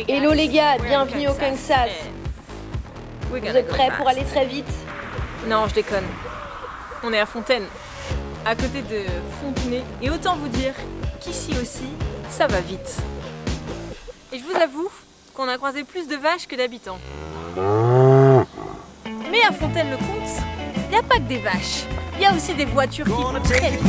Hello les gars, bienvenue au Kansas. Vous êtes prêts pour aller très vite? Non, je déconne. On est à Fontaine, à côté de Fontenay. Et autant vous dire qu'ici aussi, ça va vite. Et je vous avoue qu'on a croisé plus de vaches que d'habitants. Mais à Fontaine-le-Comte, il n'y a pas que des vaches. Il y a aussi des voitures qui vont très vite.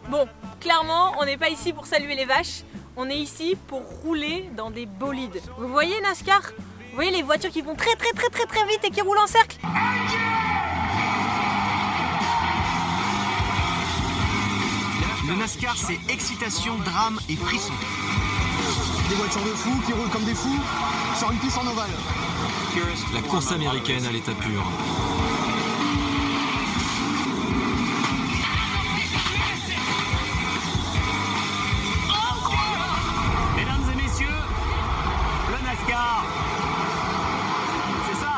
Bon, clairement, on n'est pas ici pour saluer les vaches. On est ici pour rouler dans des bolides. Vous voyez NASCAR? Vous voyez les voitures qui vont très vite et qui roulent en cercle? Le NASCAR, c'est excitation, drame et frisson. Des voitures de fous qui roulent comme des fous sur une piste en ovale. La course américaine à l'état pur. Mesdames et messieurs, le NASCAR, c'est ça.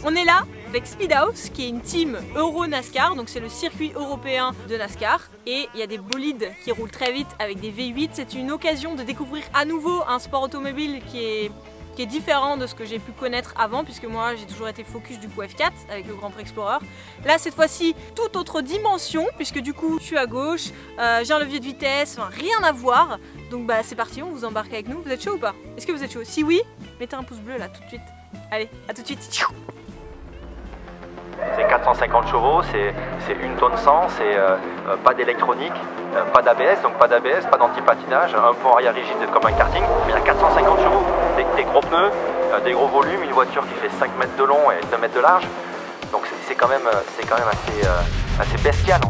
On est là avec Speedhouse, qui est une team Euro NASCAR, donc c'est le circuit européen de NASCAR. Et il y a des bolides qui roulent très vite avec des V8. C'est une occasion de découvrir à nouveau un sport automobile qui est différent de ce que j'ai pu connaître avant, puisque moi j'ai toujours été focus du coup F4 avec le Grand Prix Explorer. Là cette fois-ci, toute autre dimension, puisque du coup je suis à gauche, j'ai un levier de vitesse, enfin, rien à voir. Donc bah c'est parti, on vous embarque avec nous. Vous êtes chaud ou pas? Est-ce que vous êtes chaud? Si oui, mettez un pouce bleu là tout de suite. Allez, à tout de suite. C'est 450 chevaux, c'est 1 tonne 100, c'est pas d'électronique, pas d'ABS, donc pas d'ABS, pas d'anti-patinage, un pont arrière rigide comme un karting, mais il y a 450 chevaux, des gros pneus, des gros volumes, une voiture qui fait 5 mètres de long et 2 mètres de large, donc c'est quand même assez bestial.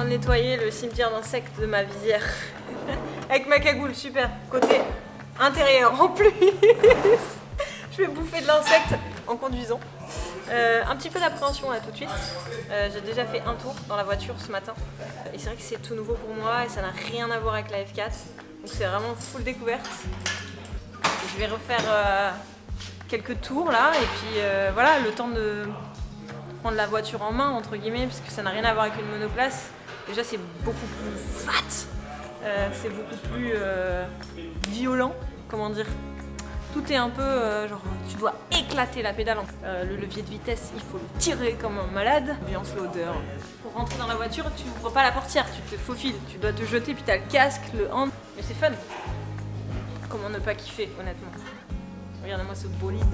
Nettoyer le cimetière d'insectes de ma visière avec ma cagoule, super, côté intérieur en plus. Je vais bouffer de l'insecte en conduisant. Un petit peu d'appréhension là tout de suite. J'ai déjà fait un tour dans la voiture ce matin et c'est vrai que c'est tout nouveau pour moi et ça n'a rien à voir avec la F4, donc c'est vraiment full découverte. Je vais refaire quelques tours là et puis voilà, le temps de prendre la voiture en main entre guillemets, parce que ça n'a rien à voir avec une monoplace. Déjà c'est beaucoup plus fat, c'est beaucoup plus violent, comment dire. Tout est un peu genre tu dois éclater la pédale. Le levier de vitesse il faut le tirer comme un malade. Ambiance l'odeur. Pour rentrer dans la voiture tu n'ouvres pas la portière, tu te faufiles, tu dois te jeter puis tu as le casque, le hand. Mais c'est fun. Comment ne pas kiffer honnêtement. Regardez-moi ce bolide.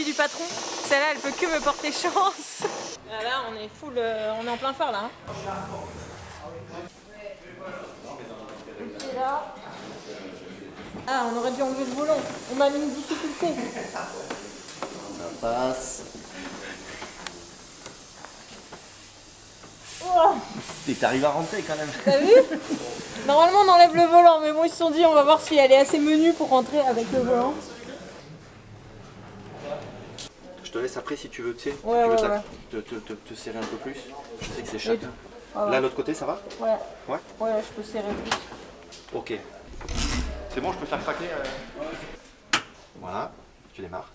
Du patron, celle-là elle peut que me porter chance. Là on est full, on est en plein phare là. Et là, ah on aurait dû enlever le volant, on m'a mis une difficulté. Ça passe. Oh. Et t'arrives à rentrer quand même. T'as vu? Normalement on enlève le volant, mais bon ils se sont dit on va voir si elle est assez menue pour rentrer avec le volant. Je te laisse après si tu veux, tu sais, Ouais, si tu veux ouais. te serrer un peu plus. Je sais que c'est chacun. Ah ouais. Là, l'autre côté, ça va? Ouais. Ouais? Ouais, je peux serrer plus. Ok. C'est bon, je peux faire craquer Voilà, tu démarres.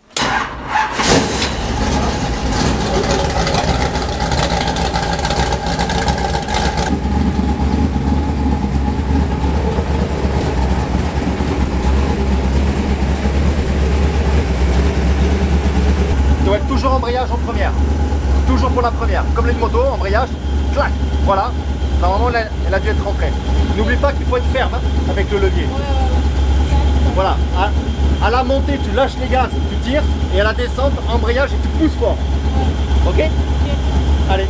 Toujours embrayage en première, toujours pour la première, comme les motos, embrayage, clac, voilà, normalement elle a dû être rentrée. N'oublie pas qu'il faut être ferme avec le levier. Voilà, à la montée tu lâches les gaz, tu tires, et à la descente, embrayage et tu pousses fort. Ok? Allez.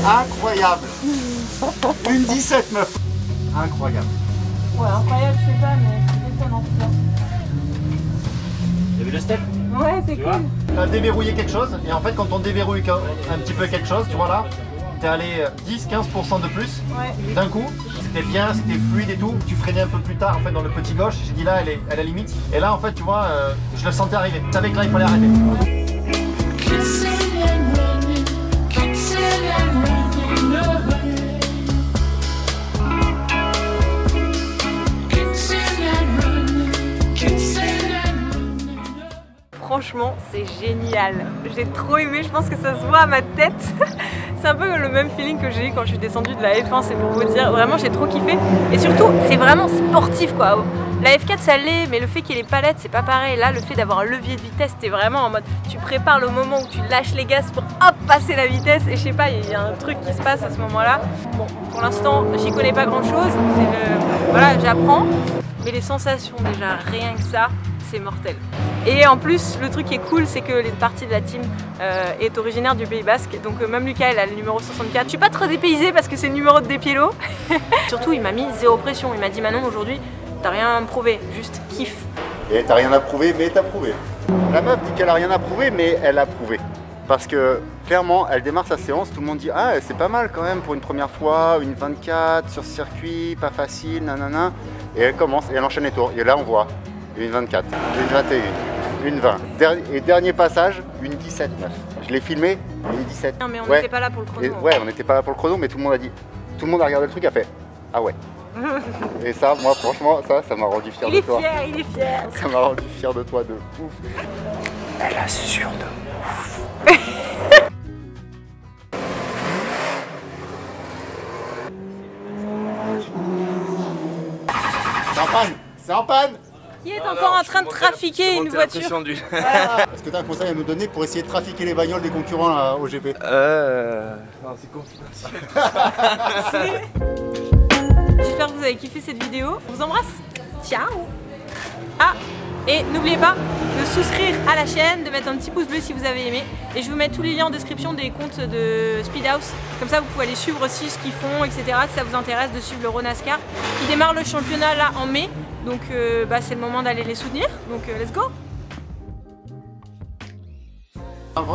Incroyable. Une 17 meuf. Incroyable. Ouais, incroyable, je sais pas, mais c'est étonnant. T'as vu le step? Ouais, c'est cool. On a déverrouillé quelque chose et en fait quand on déverrouille un petit peu quelque chose, tu vois là, t'es allé 10-15% de plus d'un coup. C'était bien, c'était fluide et tout. Tu freinais un peu plus tard en fait dans le petit gauche. J'ai dit là elle est à la limite. Et là en fait tu vois, je le sentais arriver. Je savais que là il fallait arrêter. Franchement, c'est génial. J'ai trop aimé, je pense que ça se voit à ma tête. C'est un peu le même feeling que j'ai eu quand je suis descendue de la F1, c'est pour vous dire. Vraiment, j'ai trop kiffé. Et surtout, c'est vraiment sportif quoi. La F4 ça l'est, mais le fait qu'il y ait les palettes, c'est pas pareil. Là, le fait d'avoir un levier de vitesse, t'es vraiment en mode tu prépares le moment où tu lâches les gaz pour hop passer la vitesse. Et je sais pas, il y a un truc qui se passe à ce moment-là. Bon, pour l'instant, j'y connais pas grand-chose. Voilà, j'apprends. Mais les sensations déjà, rien que ça, c'est mortel. Et en plus, le truc qui est cool, c'est que les parties de la team est originaire du Pays Basque. Donc même Lucas, elle a le numéro 64. Je suis pas trop dépaysée parce que c'est le numéro de Despielo. Surtout, il m'a mis zéro pression. Il m'a dit Manon, aujourd'hui, t'as rien à me prouver, juste kiffe. Et t'as rien à prouver, mais t'as prouvé. La meuf dit qu'elle a rien à prouver, mais elle a prouvé. Parce que clairement, elle démarre sa séance, tout le monde dit ah c'est pas mal quand même pour une première fois, une 24 sur circuit, pas facile, nanana. Et elle commence et elle enchaîne les tours. Et là on voit une 24, une 21, une 20. Et dernier passage, une 17 meuf. Je l'ai filmé, une 17. Non mais on n'était pas là pour le chrono. Ouais, on n'était pas là pour le chrono, mais tout le monde a dit. Tout le monde a regardé le truc, a fait ah ouais. Et ça, moi franchement, ça m'a rendu fier de toi. Il est fier. Ça m'a rendu fier de toi de ouf. Elle assure de ouf. C'est en panne. C'est en panne. Qui est encore en train de trafiquer une voiture? Est-ce que tu as un conseil à nous donner pour essayer de trafiquer les bagnoles des concurrents là, au GP? Non, c'est confidentiel. J'espère que vous avez kiffé cette vidéo. On vous embrasse. Ciao. Ah, et n'oubliez pas de souscrire à la chaîne, de mettre un petit pouce bleu si vous avez aimé. Et je vous mets tous les liens en description des comptes de Speedhouse. Comme ça, vous pouvez aller suivre aussi ce qu'ils font, etc. Si ça vous intéresse de suivre le Ronascar. Qui démarre le championnat là en mai. Donc c'est le moment d'aller les soutenir. Donc let's go.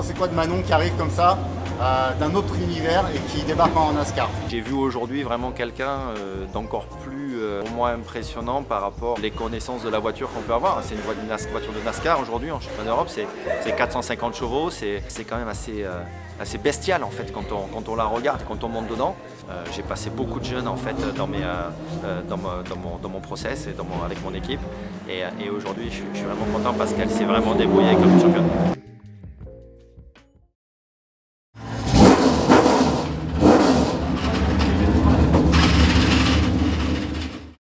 C'est quoi de Manon qui arrive comme ça d'un autre univers et qui débarque en NASCAR. J'ai vu aujourd'hui vraiment quelqu'un d'encore plus au moins impressionnant par rapport aux connaissances de la voiture qu'on peut avoir. C'est une voiture de NASCAR aujourd'hui en championnat d'Europe, c'est 450 chevaux, c'est quand même assez bestial en fait quand on la regarde, quand on monte dedans. J'ai passé beaucoup de jeunes en fait dans mon process et avec mon équipe et aujourd'hui je suis vraiment content parce qu'elle s'est vraiment débrouillée comme championne.